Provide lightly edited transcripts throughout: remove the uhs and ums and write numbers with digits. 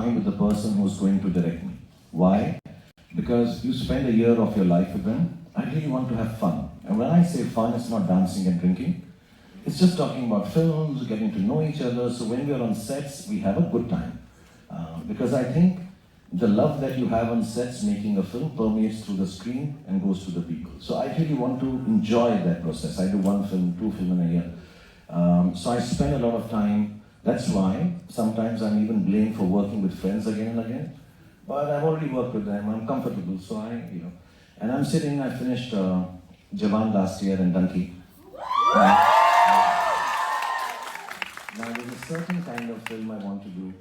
time with the person who's going to direct me. Why? Because you spend a year of your life with them. I really want to have fun. And when I say fun, it's not dancing and drinking. It's just talking about films, getting to know each other. So when we're on sets, we have a good time. Because I think the love that you have on sets making a film permeates through the screen and goes to the people. So I really want to enjoy that process. I do 1 film, 2 films in a year. So I spend a lot of time. That's why sometimes I'm even blamed for working with friends again and again. But I've already worked with them, I'm comfortable, so and I'm sitting, I finished Jawan last year in Dunki. Now there's a certain kind of film I want to do,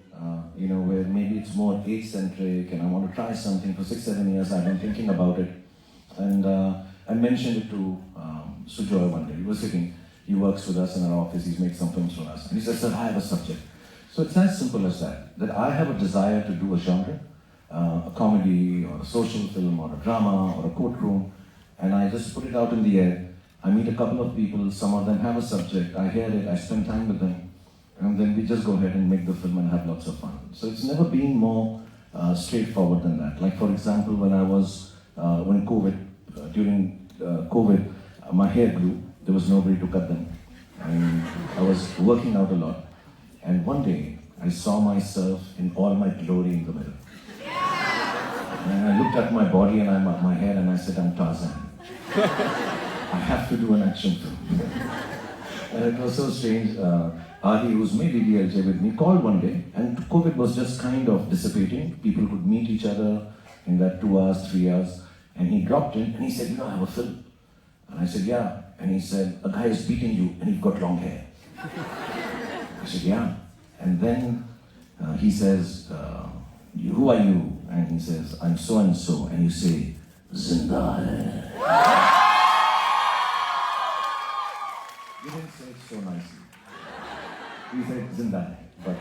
where maybe it's more age-centric and I want to try something. For 6-7 years I've been thinking about it. And I mentioned it to Sujoy one day. He was sitting, he works with us in our office, he's made some films for us. And he said, sir, I have a subject. So it's as simple as that I have a desire to do a genre, a comedy or a social film or a drama or a courtroom, and I just put it out in the air. I meet a couple of people, some of them have a subject, I hear it, I spend time with them, and then we just go ahead and make the film and have lots of fun. So it's never been more straightforward than that. Like for example, when during COVID, my hair grew, there was nobody to cut them. I was working out a lot, and one day I saw myself in all my glory in the mirror. And I looked at my body and my hair and I said, I'm Tarzan. I have to do an action film. And it was so strange. Adi, who's made DDLJ with me, called one day, and COVID was just kind of dissipating. People could meet each other in that 2 hours, 3 hours. And he dropped in and he said, I have a film. And I said, yeah. And he said, a guy is beating you and you've got long hair. I said, yeah. And then he says, who are you? And he says, I'm so and so. And you say, Zinda hai. You didn't say it so nicely. He said, Zinda hai. But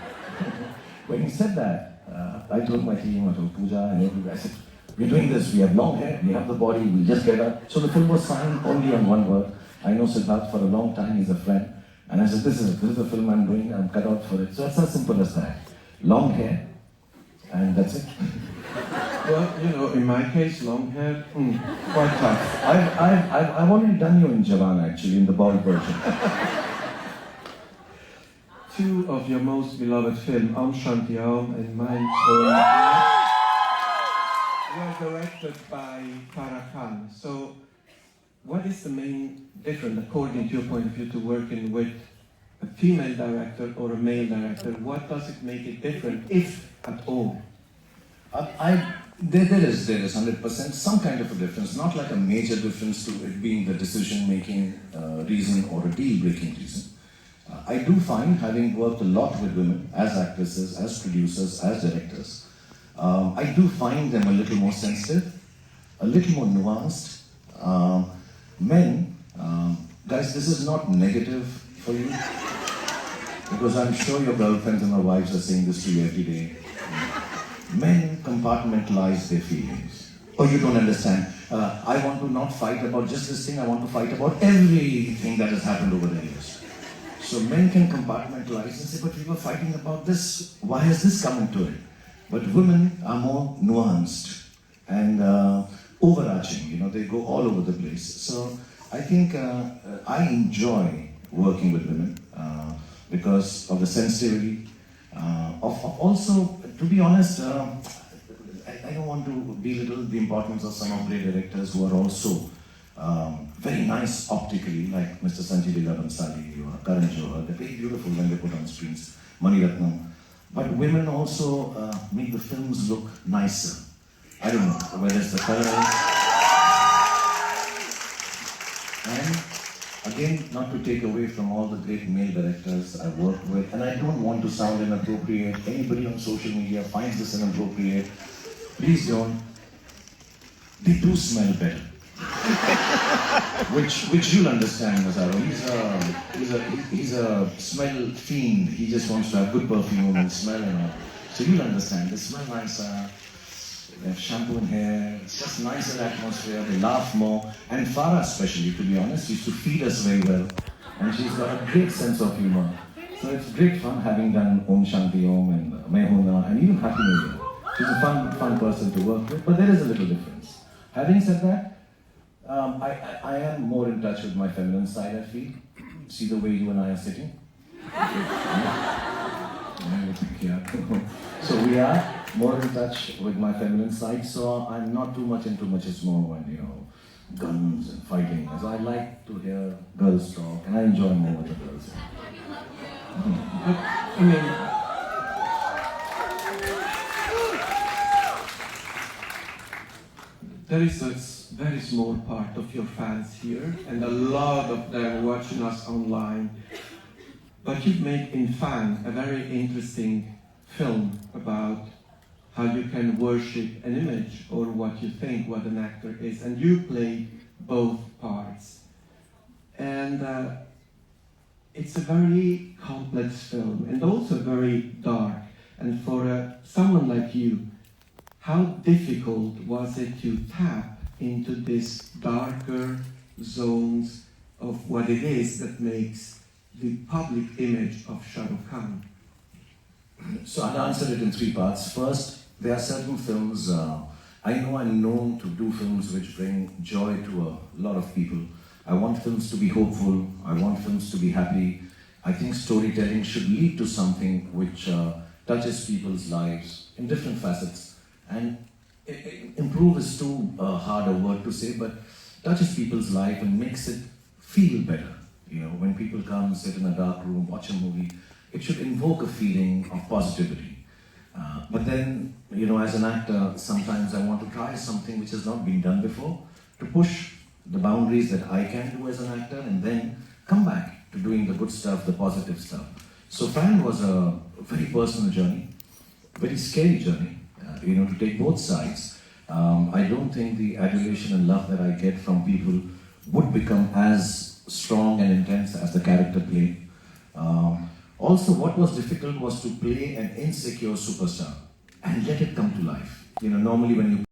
when he said that, I told my team, I told Pooja and everybody, I said, we're doing this, we have long hair, we have the body, we'll just get up. So the film was signed only on one word. I know Siddharth for a long time, he's a friend. And I said, this is the film I'm doing, I'm cut out for it. So it's as simple as that. Long hair, and that's it. Well, in my case, long hair, quite tough. I've already done you in Jawan, actually, in the bald version. 2 of your most beloved films, Aum Shanti Aum and Mein Sohn, were directed by Farah Khan. So, what is the main difference, according to your point of view, to working with a female director or a male director? What does it make it different, if at all? There is 100% some kind of a difference, not like a major difference to it being the decision-making reason or a deal-breaking reason. I do find, having worked a lot with women as actresses, as producers, as directors, I do find them a little more sensitive, a little more nuanced. Men, guys, this is not negative for you, because I'm sure your girlfriends and your wives are saying this to you every day. Men compartmentalize their feelings. Oh, you don't understand. I want to not fight about just this thing, I want to fight about everything that has happened over the years. So men can compartmentalize and say, but we were fighting about this, why has this come into it? But women are more nuanced and overarching, they go all over the place. So I think I enjoy working with women because of the sensitivity, also, to be honest, I don't want to belittle the importance of some of the directors who are also very nice optically, like Mr. Sanjay Leela Bansali or Karan Johar. They're very beautiful when they put on screens, Mani Ratnam. But women also make the films look nicer. I don't know whether it's the color. And again, not to take away from all the great male directors I've worked with, and I don't want to sound inappropriate. Anybody on social media finds this inappropriate, please don't. They do smell better. which you'll understand, Mazzaro. He's a smell fiend. He just wants to have good perfume and smell and all. So you'll understand. They smell nicer. They have shampoo in hair. It's just nicer atmosphere. They laugh more. And Farah, especially, to be honest, used to feed us very well. And she's got a great sense of humor. So it's great fun having done Om Shanti Om and Mehuna and even Happy New Year. She's a fun person to work with, but there is a little difference. Having said that, I am more in touch with my feminine side, I feel. See the way you and I are sitting? So we are more in touch with my feminine side, so I'm not too much into machismo and, guns and fighting. So I like to hear girls talk, and I enjoy more with the girls. I mean, there is a very small part of your fans here, and a lot of them watching us online. But you've made in Fan a very interesting film about how you can worship an image or what you think what an actor is, and you play both parts. And it's a very complex film and also very dark. And for someone like you, how difficult was it to tap into this darker zones of what it is that makes the public image of Shah Rukh Khan? So I'll answer it in three parts. First, there are certain films, I know I'm known to do films which bring joy to a lot of people. I want films to be hopeful, I want films to be happy. I think storytelling should lead to something which touches people's lives in different facets. And improve is too hard a word to say, but touches people's life and makes it feel better. When people come, sit in a dark room, watch a movie, it should invoke a feeling of positivity. But then, as an actor, sometimes I want to try something which has not been done before, to push the boundaries that I can do as an actor, and then come back to doing the good stuff, the positive stuff. So Fan was a very personal journey, very scary journey, to take both sides. I don't think the adulation and love that I get from people would become as strong and intense as the character played. Also, what was difficult was to play an insecure superstar and let it come to life. Normally when you